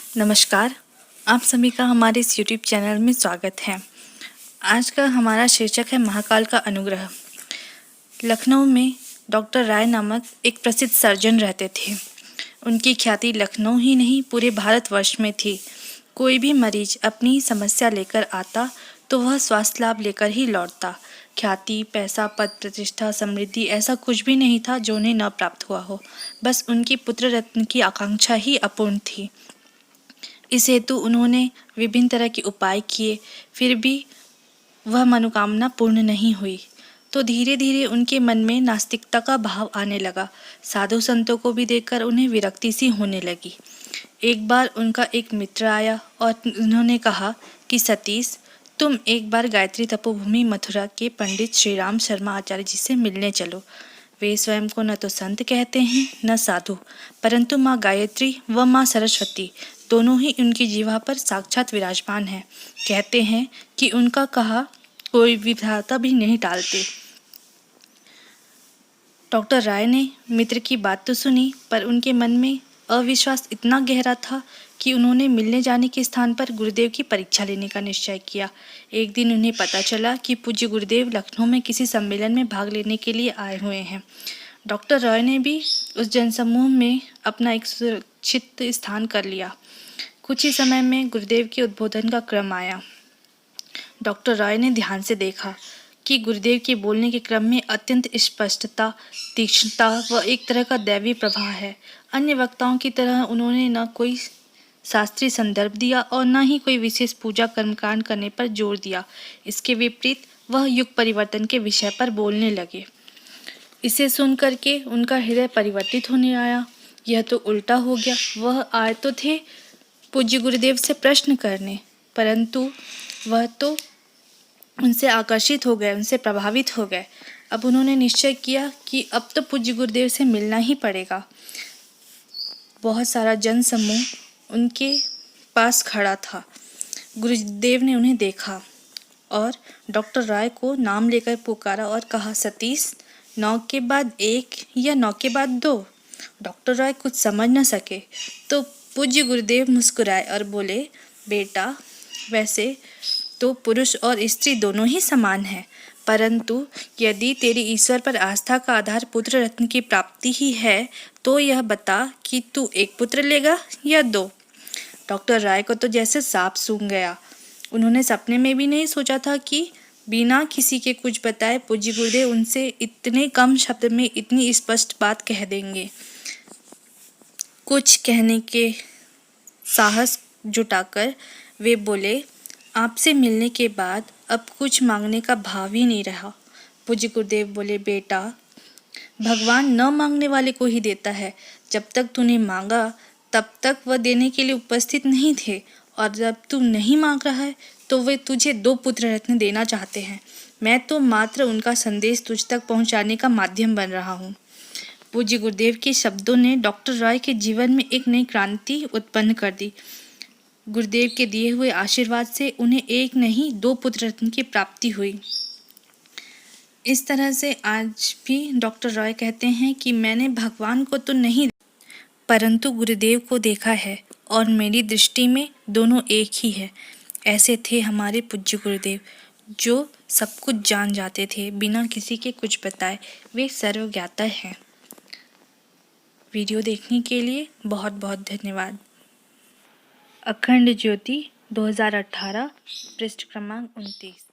नमस्कार, आप सभी का हमारे इस YouTube चैनल में स्वागत है। आज का हमारा शीर्षक है महाकाल का अनुग्रह। लखनऊ में डॉक्टर राय नामक एक प्रसिद्ध सर्जन रहते थे। उनकी ख्याति लखनऊ ही नहीं पूरे भारतवर्ष में थी। कोई भी मरीज अपनी समस्या लेकर आता तो वह स्वास्थ्य लाभ लेकर ही लौटता। ख्याति, पैसा, पद, प्रतिष्ठा, समृद्धि ऐसा कुछ भी नहीं था जो उन्हें न प्राप्त हुआ हो। बस उनकी पुत्र रत्न की आकांक्षा ही अपूर्ण थी। इस हेतु उन्होंने विभिन्न तरह के उपाय किए, फिर भी वह मनोकामना पूर्ण नहीं हुई। तो धीरे धीरे उनके मन में नास्तिकता का भाव आने लगा। साधु संतों को भी देखकर उन्हें विरक्ति सी होने लगी। एक बार उनका एक मित्र आया और उन्होंने कहा कि सतीश, तुम एक बार गायत्री तपोभूमि मथुरा के पंडित श्री राम शर्मा आचार्य जी से मिलने चलो। वे स्वयं को न तो संत कहते हैं न साधु, परंतु माँ गायत्री व माँ सरस्वती दोनों ही उनकी जीवा पर साक्षात विराजमान है। कहते हैं कि उनका कहा कोई विधाता भी नहीं टालते। डॉक्टर राय ने मित्र की बात तो सुनी, पर उनके मन में अविश्वास इतना गहरा था कि उन्होंने मिलने जाने के स्थान पर गुरुदेव की परीक्षा लेने का निश्चय किया। एक दिन उन्हें पता चला कि पूज्य गुरुदेव लखनऊ में किसी सम्मेलन में भाग लेने के लिए आए हुए हैं। डॉक्टर रॉय ने भी उस जनसमूह में अपना एक सुरक्षित स्थान कर लिया। कुछ ही समय में गुरुदेव के उद्बोधन का क्रम आया। डॉक्टर रॉय ने ध्यान से देखा कि गुरुदेव के बोलने के क्रम में अत्यंत स्पष्टता, तीक्ष्णता व एक तरह का दैवी प्रभाव है। अन्य वक्ताओं की तरह उन्होंने न कोई शास्त्रीय संदर्भ दिया और न ही कोई विशेष पूजा कर्मकांड करने पर जोर दिया। इसके विपरीत वह युग परिवर्तन के विषय पर बोलने लगे। इसे सुनकर के उनका हृदय परिवर्तित होने आया। यह तो उल्टा हो गया। वह आए तो थे पूज्य गुरुदेव से प्रश्न करने, परंतु वह तो उनसे आकर्षित हो गए, उनसे प्रभावित हो गए। अब उन्होंने निश्चय किया कि अब तो पूज्य गुरुदेव से मिलना ही पड़ेगा। बहुत सारा जन समूह उनके पास खड़ा था। गुरुदेव ने उन्हें देखा और डॉक्टर राय को नाम लेकर पुकारा और कहा, सतीश, 9 के बाद 1 या 9 के बाद 2। डॉक्टर राय कुछ समझ न सके तो पूज्य गुरुदेव मुस्कुराए और बोले, बेटा, वैसे तो पुरुष और स्त्री दोनों ही समान हैं, परंतु यदि तेरी ईश्वर पर आस्था का आधार पुत्र रत्न की प्राप्ति ही है तो यह बता कि तू 1 पुत्र लेगा या 2। डॉक्टर राय को तो जैसे सांप सूंघ गया। उन्होंने सपने में भी नहीं सोचा था कि बिना किसी के कुछ बताए पूज्य गुरुदेव उनसे इतने कम शब्द में इतनी स्पष्ट बात कह देंगे। कुछ कहने के साहस जुटाकर वे बोले, आपसे मिलने के बाद अब कुछ मांगने का भाव ही नहीं रहा। पूज्य गुरुदेव बोले, बेटा, भगवान न मांगने वाले को ही देता है। जब तक तूने मांगा तब तक वह देने के लिए उपस्थित नहीं थे, और जब तू नहीं मांग रहा है तो वे तुझे 2 पुत्र रत्न देना चाहते हैं। मैं तो मात्र उनका संदेश तुझ तक पहुंचाने का माध्यम बन रहा हूँ। पूज्य गुरुदेव के शब्दों ने डॉक्टर रॉय के जीवन में एक नई क्रांति उत्पन्न कर दी। गुरुदेव के दिए हुए आशीर्वाद से उन्हें 1 नहीं 2 पुत्र रत्न की प्राप्ति हुई। इस तरह से आज भी डॉक्टर रॉय कहते हैं कि मैंने भगवान को तो नहीं परंतु गुरुदेव को देखा है और मेरी दृष्टि में दोनों एक ही है। ऐसे थे हमारे पूज्य गुरुदेव, जो सब कुछ जान जाते थे बिना किसी के कुछ बताए। वे सर्वज्ञाता हैं। वीडियो देखने के लिए बहुत बहुत धन्यवाद। अखंड ज्योति 2018, पृष्ठ क्रमांक 29।